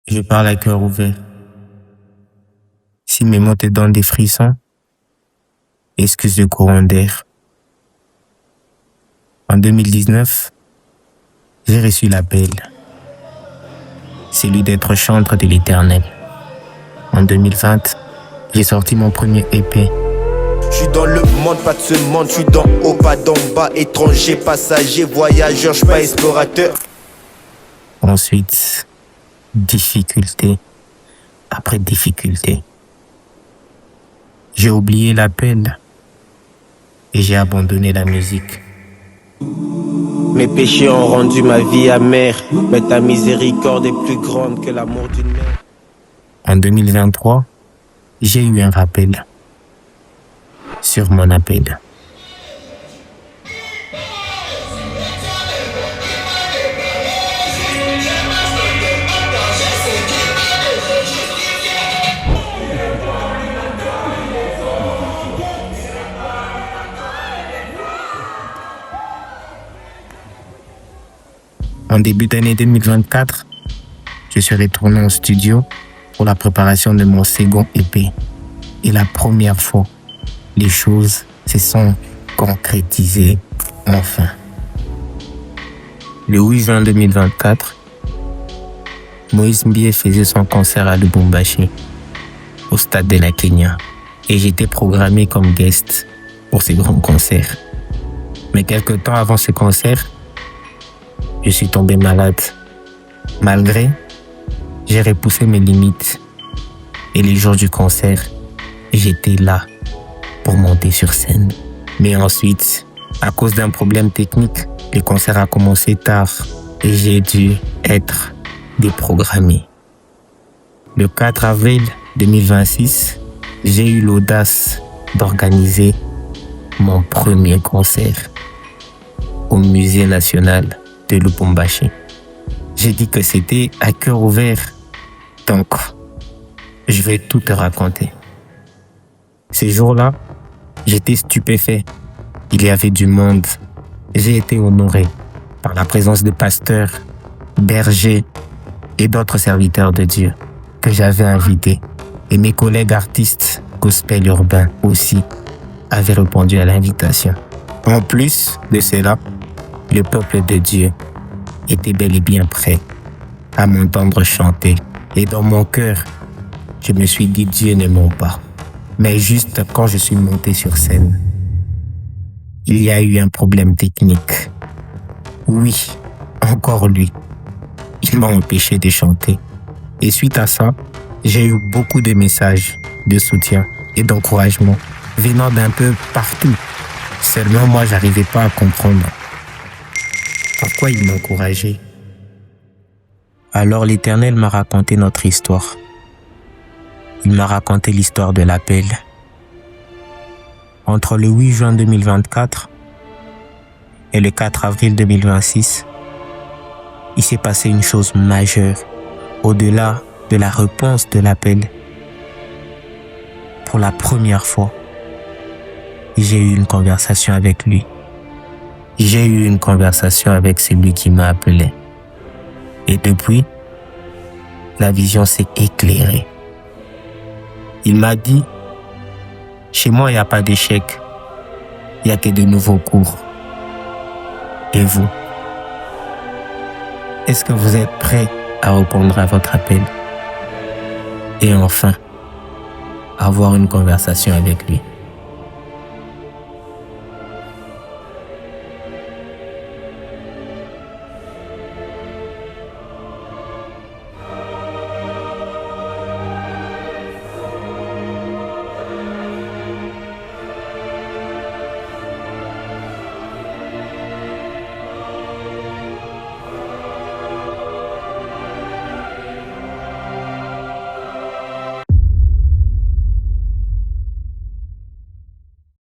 Je parle à cœur ouvert. Si mes mots te donnent des frissons, excuse le courant d'air. En 2019, j'ai reçu l'appel, celui d'être chantre de l'Éternel. En 2020, j'ai sorti mon premier EP. Je suis dans le monde, pas de ce monde, je suis d'en haut, pas d'en bas, étranger, passager, voyageur, je suis pas explorateur. Ensuite, difficulté après difficulté. J'ai oublié l'appel et j'ai abandonné la musique. Mes péchés ont rendu ma vie amère, mais ta miséricorde est plus grande que l'amour d'une mère. En 2023, j'ai eu un rappel sur mon appel. En début d'année 2024, je suis retourné au studio pour la préparation de mon second EP. Et la première fois, les choses se sont concrétisées enfin. Le 8 juin 2024, Moïse Mbie faisait son concert à Lubumbashi, au stade de la Kenya. Et j'étais programmé comme guest pour ce grand concert. Mais quelques temps avant ce concert, je suis tombé malade. Malgré, j'ai repoussé mes limites. Et les jours du concert, j'étais là pour monter sur scène. Mais ensuite, à cause d'un problème technique, le concert a commencé tard et j'ai dû être déprogrammé. Le 4 avril 2026, j'ai eu l'audace d'organiser mon premier concert au Musée national de Lubumbashi. J'ai dit que c'était à cœur ouvert, donc je vais tout te raconter. Ces jours-là, j'étais stupéfait. Il y avait du monde. J'ai été honoré par la présence de pasteurs, bergers et d'autres serviteurs de Dieu que j'avais invités. Et mes collègues artistes gospel urbains aussi avaient répondu à l'invitation. En plus de cela, le peuple de Dieu était bel et bien prêt à m'entendre chanter. Et dans mon cœur, je me suis dit, Dieu ne ment pas. Mais juste quand je suis monté sur scène, il y a eu un problème technique. Oui, encore lui. Il m'a empêché de chanter. Et suite à ça, j'ai eu beaucoup de messages de soutien et d'encouragement venant d'un peu partout. Seulement moi, j'arrivais pas à comprendre pourquoi il m'encourageait. Alors l'Éternel m'a raconté notre histoire. Il m'a raconté l'histoire de l'appel. Entre le 8 juin 2024 et le 4 avril 2026, il s'est passé une chose majeure, au-delà de la réponse de l'appel. Pour la première fois, j'ai eu une conversation avec lui. J'ai eu une conversation avec celui qui m'a appelé. Et depuis, la vision s'est éclairée. Il m'a dit, chez moi, il n'y a pas d'échec. Il n'y a que de nouveaux cours. Et vous? Est-ce que vous êtes prêts à répondre à votre appel? Et enfin, avoir une conversation avec lui?